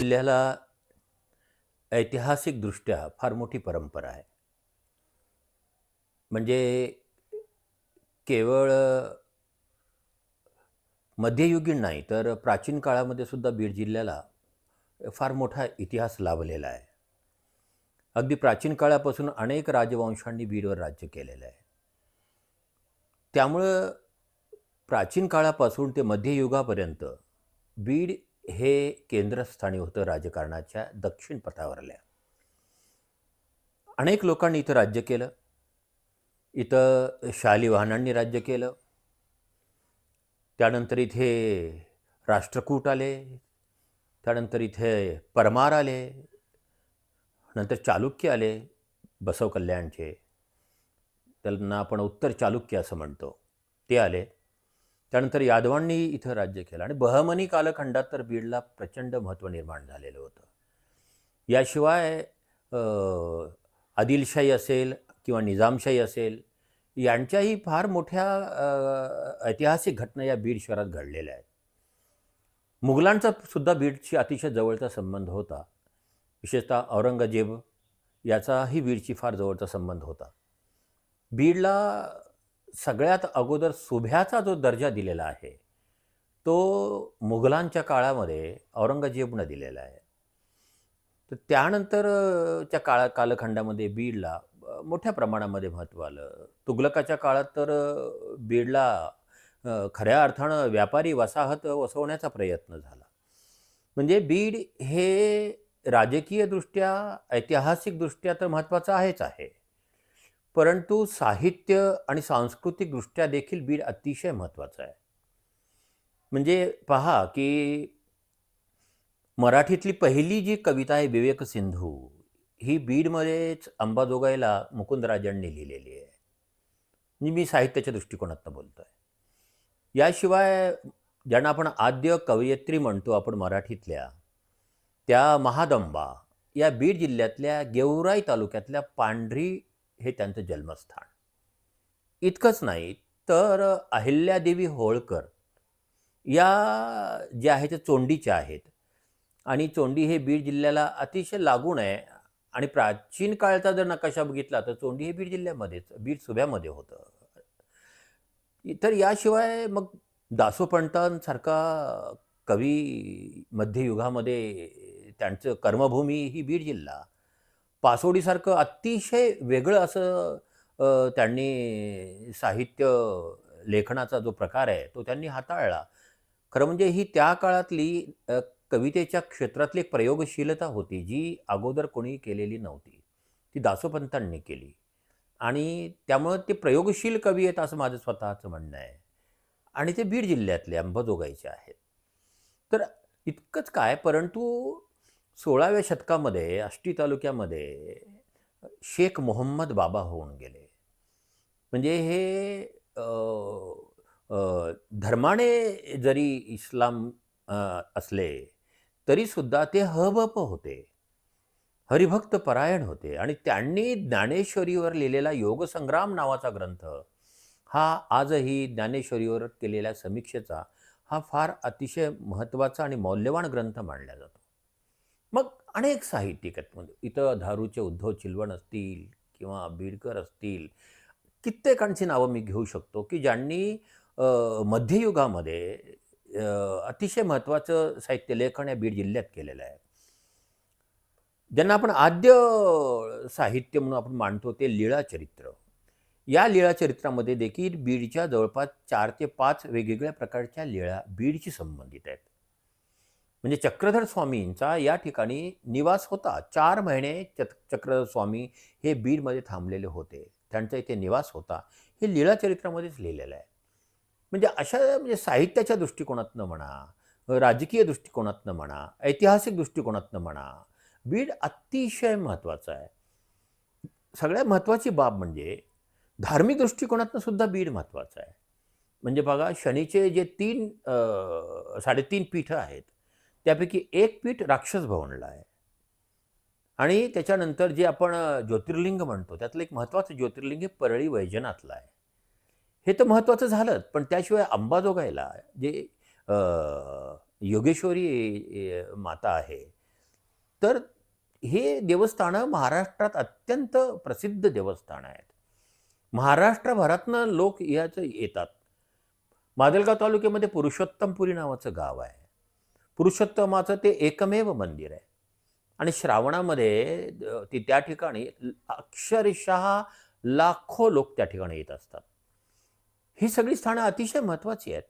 जिल्ह्याला ऐतिहासिकदृष्ट्या फार मोठी परंपरा आहे. म्हणजे केवळ मध्ययुगीन नाही, तर प्राचीन काळामध्ये सुद्धा बीड जिल्ह्याला फार मोठा इतिहास लाभलेला आहे. अगदी प्राचीन काळापासून अनेक राजवंशांनी बीडवर राज्य केलेलं आहे. त्यामुळं प्राचीन काळापासून ते मध्ययुगापर्यंत बीड हे केंद्रस्थानी होतं राजकारणाच्या दक्षिण पथावरल्या. अनेक लोकांनी इथं राज्य केलं. इथं शालिवाहनांनी राज्य केलं. त्यानंतर इथे राष्ट्रकूट आले. त्यानंतर इथे परमार आले. नंतर चालुक्य आले, बसव कल्याणचे. त्यांना आपण उत्तर चालुक्य असं म्हणतो, ते आले. त्यानंतर यादवांनी इथं राज्य केलं आणि बहमनी कालखंडात तर बीडला प्रचंड महत्त्व निर्माण झालेलं होतं. याशिवाय आदिलशाही असेल किंवा निजामशाही असेल, यांच्याही फार मोठ्या ऐतिहासिक घटना या बीड शहरात घडलेल्या आहेत. मुघलांचा सुद्धा बीडशी अतिशय जवळचा संबंध होता. विशेषतः औरंगजेब याचाही बीडशी फार जवळचा संबंध होता. बीडला सगळ्यात अगोदर सुभ्याचा जो दर्जा दिलेला आहे, तो मुघलांच्या काळामध्ये औरंगजेबनं दिलेला आहे. तर त्यानंतर च्या कालखंडामध्ये बीडला मोठ्या प्रमाणामध्ये महत्त्व आलं. तुघलकाच्या काळात तर बीडला खऱ्या अर्थानं व्यापारी वसाहत वसवण्याचा प्रयत्न झाला. म्हणजे बीड हे राजकीयदृष्ट्या, ऐतिहासिकदृष्ट्या तर महत्त्वाचं आहेच आहे. परंतु साहित्य आणि सांस्कृतिकदृष्ट्या देखील बीड अतिशय महत्त्वाचं आहे. म्हणजे पहा की मराठीतली पहिली जी कविता आहे विवेक सिंधू, ही बीडमध्येच अंबाजोगाईला मुकुंदराजांनी लिहिलेली आहे. म्हणजे मी साहित्याच्या दृष्टिकोनातून बोलतोय. याशिवाय ज्यांना आपण आद्य कवयित्री म्हणतो आपण मराठीतल्या, त्या महादंबा या बीड जिल्ह्यातल्या गेवराई तालुक्यातल्या पांढरी हे त्यांचं जन्मस्थान. इतकंच नाही तर अहिल्यादेवी होळकर या ज्या आहेत त्या चोंडीच्या आहेत आणि चोंडी हे बीड जिल्ह्याला अतिशय लागून आहे. आणि प्राचीन काळचा जर नकाशा बघितला तर चोंडी हे बीड जिल्ह्यामध्येच, बीड सुभ्यामध्ये होतं. तर याशिवाय मग दासोपंतांसारखा कवी मध्ययुगामध्ये त्यांचं कर्मभूमी ही बीड जिल्हा. पासोडीसारखं अतिशय वेगळं असं त्यांनी साहित्य लेखनाचा जो प्रकार आहे तो त्यांनी हाताळला. खरं म्हणजे ही त्या काळातली कवितेच्या क्षेत्रातली एक प्रयोगशीलता होती, जी अगोदर कोणी केलेली नव्हती. ती दासोपंतांनी केली आणि त्यामुळं ते प्रयोगशील कवी आहेत असं माझं स्वतःचं म्हणणं आहे. आणि ते बीड जिल्ह्यातले अंबाजोगाईचे आहेत. तर इतकंच काय, परंतु 16व्या शतकामध्ये आष्टी तालुक्यामध्ये शेख मोहम्मद बाबा होऊन गेले. म्हणजे हे धर्माने जरी इस्लाम असले तरीसुद्धा ते हबप होते, हरिभक्त परायण होते आणि त्यांनी ज्ञानेश्वरीवर लिहिलेला योगसंग्राम नावाचा ग्रंथ हा आजही ज्ञानेश्वरीवर केलेल्या समीक्षेचा हा फार अतिशय महत्त्वाचा आणि मौल्यवान ग्रंथ मानला जातो. मग अनेक साहित्यिक आहेत. म्हणजे इथं धारूचे उद्धव चिलवण असतील किंवा बीडकर असतील, कित्येकांची नावं मी घेऊ शकतो की ज्यांनी मध्ययुगामध्ये अतिशय महत्त्वाचं साहित्य लेखन या बीड जिल्ह्यात केलेलं आहे. ज्यांना आपण आद्य साहित्य म्हणून आपण मानतो ते लीळाचरित्र. या लीळाचरित्रामध्ये देखील बीडच्या जवळपास 4 ते 5 वेगवेगळ्या प्रकारच्या लीळा बीडशी संबंधित आहेत. म्हणजे चक्रधर स्वामींचा या ठिकाणी निवास होता. 4 महिने चक्रधर स्वामी हे बीडमध्ये थांबलेले होते. त्यांचा इथे निवास होता. हे लीळाचरित्रामध्येच लिहिलेलं आहे. म्हणजे अशा म्हणजे साहित्याच्या दृष्टिकोनातनं म्हणा, राजकीय दृष्टिकोनातनं म्हणा, ऐतिहासिक दृष्टिकोनातनं म्हणा, बीड अतिशय महत्त्वाचं आहे. सगळ्यात महत्त्वाची बाब म्हणजे धार्मिक दृष्टिकोनातनं सुद्धा बीड महत्त्वाचं आहे. म्हणजे बघा, शनीचे जे 3 पीठं आहेत, त्यापैकी एक पीठ राक्षस भवनला आहे. आणि त्याच्यानंतर जे आपण ज्योतिर्लिंग म्हणतो, त्यातलं एक महत्त्वाचं ज्योतिर्लिंग हे परळी वैजनाथला आहे. हे तर महत्त्वाचं झालंच, पण त्याशिवाय अंबाजोगाईला जे योगेश्वरी माता आहे, तर हे देवस्थानं महाराष्ट्रात अत्यंत प्रसिद्ध देवस्थानं आहेत. महाराष्ट्रभरातनं लोक याचं येतात. माजलगाव तालुक्यामध्ये पुरुषोत्तमपुरी नावाचं गाव आहे. पुरुषोत्तमाचं ते एकमेव मंदिर आहे आणि श्रावणामध्ये त्या ठिकाणी अक्षरशः लाखो लोक त्या ठिकाणी येत असतात. ही सगळी स्थानं अतिशय महत्त्वाची आहेत.